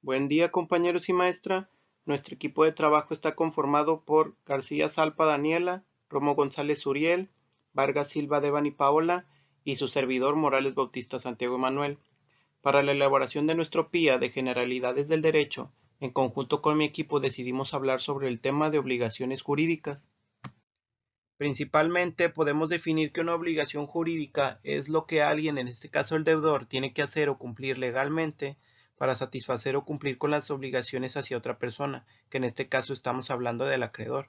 Buen día, compañeros y maestra. Nuestro equipo de trabajo está conformado por García Salpa Daniela, Romo González Uriel, Vargas Silva Devan y Paola y su servidor Morales Bautista Santiago Emanuel. Para la elaboración de nuestro PIA de Generalidades del Derecho, en conjunto con mi equipo decidimos hablar sobre el tema de obligaciones jurídicas. Principalmente podemos definir que una obligación jurídica es lo que alguien, en este caso el deudor, tiene que hacer o cumplir legalmente para satisfacer o cumplir con las obligaciones hacia otra persona, que en este caso estamos hablando del acreedor.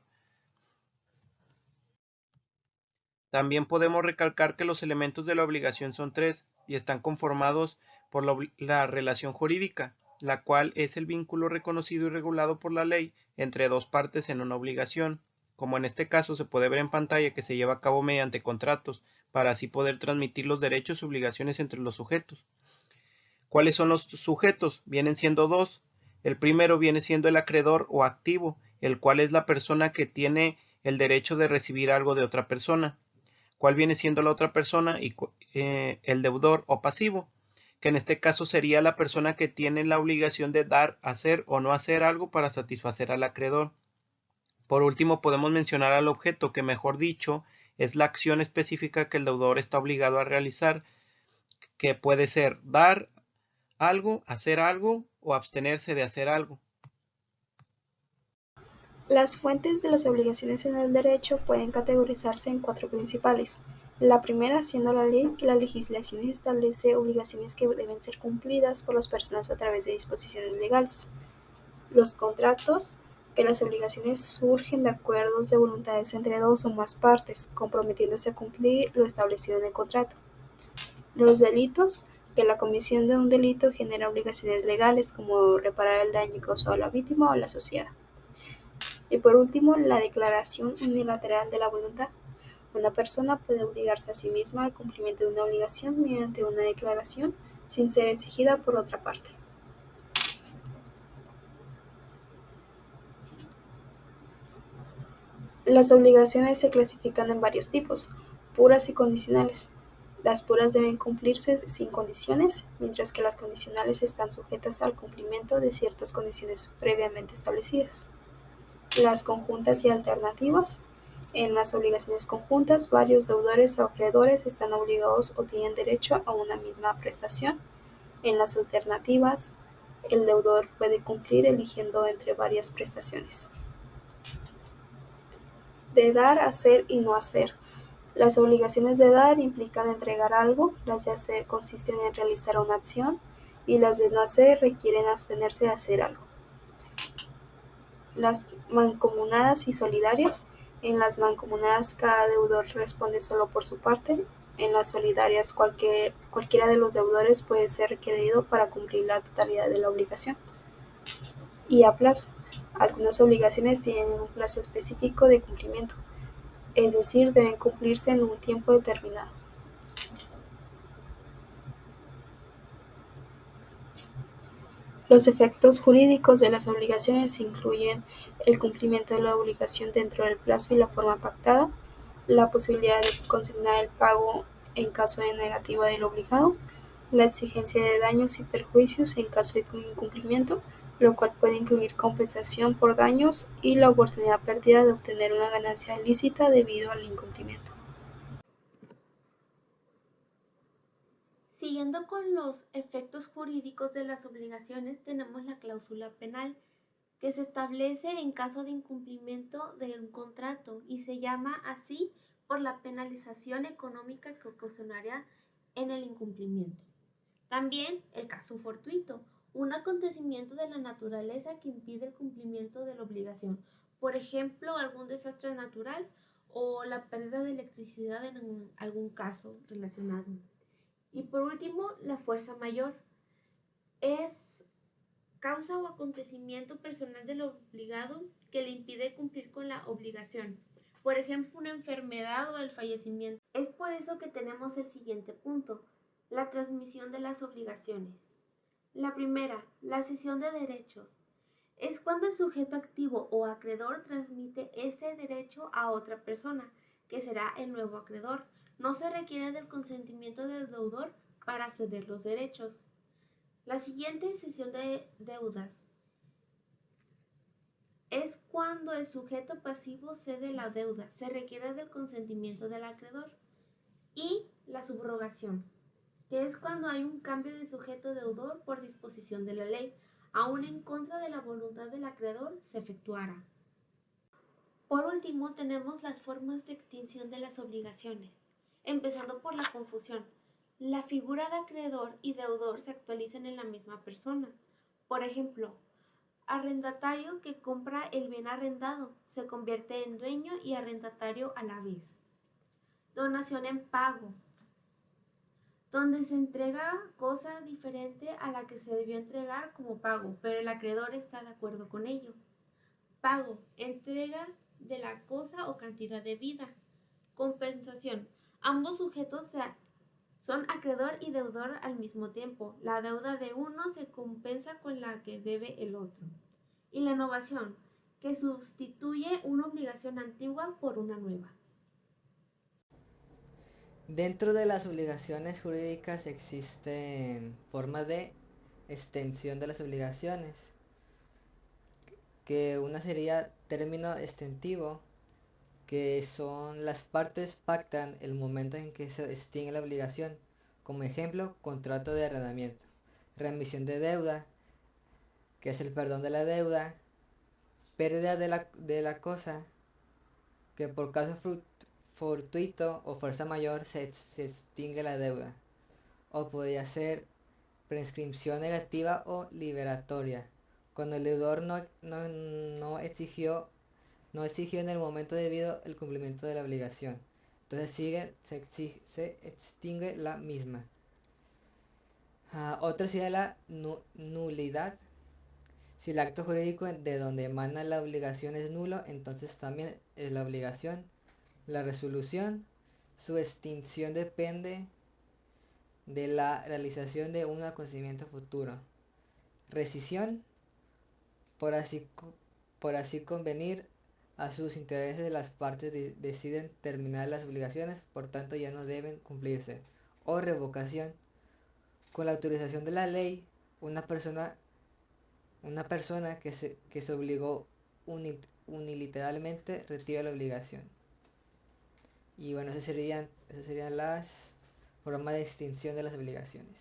También podemos recalcar que los elementos de la obligación son tres y están conformados por la relación jurídica, la cual es el vínculo reconocido y regulado por la ley entre dos partes en una obligación, como en este caso se puede ver en pantalla que se lleva a cabo mediante contratos, para así poder transmitir los derechos y obligaciones entre los sujetos. ¿Cuáles son los sujetos? Vienen siendo dos. El primero viene siendo el acreedor o activo, el cual es la persona que tiene el derecho de recibir algo de otra persona. ¿Cuál viene siendo la otra persona? El deudor o pasivo, que en este caso sería la persona que tiene la obligación de dar, hacer o no hacer algo para satisfacer al acreedor. Por último, podemos mencionar al objeto, que mejor dicho, es la acción específica que el deudor está obligado a realizar, que puede ser dar algo, hacer algo o abstenerse de hacer algo. Las fuentes de las obligaciones en el derecho pueden categorizarse en cuatro principales. La primera siendo la ley, que la legislación establece obligaciones que deben ser cumplidas por las personas a través de disposiciones legales. Los contratos, que las obligaciones surgen de acuerdos de voluntades entre dos o más partes, comprometiéndose a cumplir lo establecido en el contrato. Los delitos, que la comisión de un delito genera obligaciones legales como reparar el daño causado a la víctima o a la sociedad. Y por último, la declaración unilateral de la voluntad. Una persona puede obligarse a sí misma al cumplimiento de una obligación mediante una declaración sin ser exigida por otra parte. Las obligaciones se clasifican en varios tipos: puras y condicionales. Las puras deben cumplirse sin condiciones, mientras que las condicionales están sujetas al cumplimiento de ciertas condiciones previamente establecidas. Las conjuntas y alternativas. En las obligaciones conjuntas, varios deudores o acreedores están obligados o tienen derecho a una misma prestación. En las alternativas, el deudor puede cumplir eligiendo entre varias prestaciones. De dar, hacer y no hacer. Las obligaciones de dar implican entregar algo, las de hacer consisten en realizar una acción y las de no hacer requieren abstenerse de hacer algo. Las mancomunadas y solidarias. En las mancomunadas cada deudor responde solo por su parte. En las solidarias cualquiera de los deudores puede ser requerido para cumplir la totalidad de la obligación. Y a plazo. Algunas obligaciones tienen un plazo específico de cumplimiento, es decir, deben cumplirse en un tiempo determinado. Los efectos jurídicos de las obligaciones incluyen el cumplimiento de la obligación dentro del plazo y la forma pactada, la posibilidad de consignar el pago en caso de negativa del obligado, la exigencia de daños y perjuicios en caso de incumplimiento, lo cual puede incluir compensación por daños y la oportunidad perdida de obtener una ganancia ilícita debido al incumplimiento. Siguiendo con los efectos jurídicos de las obligaciones, tenemos la cláusula penal, que se establece en caso de incumplimiento de un contrato y se llama así por la penalización económica que ocasionaría en el incumplimiento. También el caso fortuito, un acontecimiento de la naturaleza que impide el cumplimiento de la obligación, por ejemplo, algún desastre natural o la pérdida de electricidad en algún caso relacionado. Y por último, la fuerza mayor es causa o acontecimiento personal del obligado que le impide cumplir con la obligación. Por ejemplo, una enfermedad o el fallecimiento. Es por eso que tenemos el siguiente punto, la transmisión de las obligaciones. La primera, la cesión de derechos. Es cuando el sujeto activo o acreedor transmite ese derecho a otra persona, que será el nuevo acreedor. No se requiere del consentimiento del deudor para ceder los derechos. La siguiente cesión de deudas es cuando el sujeto pasivo cede la deuda, se requiere del consentimiento del acreedor. Y la subrogación, que es cuando hay un cambio de sujeto deudor por disposición de la ley, aun en contra de la voluntad del acreedor, se efectuará. Por último, tenemos las formas de extinción de las obligaciones, empezando por la confusión. La figura de acreedor y deudor se actualizan en la misma persona. Por ejemplo, arrendatario que compra el bien arrendado se convierte en dueño y arrendatario a la vez. Donación en pago, donde se entrega cosa diferente a la que se debió entregar como pago, pero el acreedor está de acuerdo con ello. Pago, entrega de la cosa o cantidad debida. Compensación, ambos sujetos son acreedor y deudor al mismo tiempo. La deuda de uno se compensa con la que debe el otro. Y la novación, que sustituye una obligación antigua por una nueva. Dentro de las obligaciones jurídicas existen formas de extensión de las obligaciones, que una sería término extensivo, que son las partes pactan el momento en que se extingue la obligación, como ejemplo, contrato de arrendamiento, remisión de deuda, que es el perdón de la deuda, pérdida de la cosa, que por caso fortuito o fuerza mayor se extingue la deuda, o podría ser prescripción negativa o liberatoria, cuando el deudor no exigió en el momento debido el cumplimiento de la obligación. Entonces se extingue la misma. Otra sería la nulidad. Si el acto jurídico de donde emana la obligación es nulo, entonces también es la obligación. La resolución, su extinción depende de la realización de un acontecimiento futuro. Rescisión, por así convenir a sus intereses, las partes deciden terminar las obligaciones, por tanto ya no deben cumplirse. O revocación, con la autorización de la ley, una persona que se obligó unilateralmente retira la obligación. Y bueno, esas serían las formas de extinción de las obligaciones.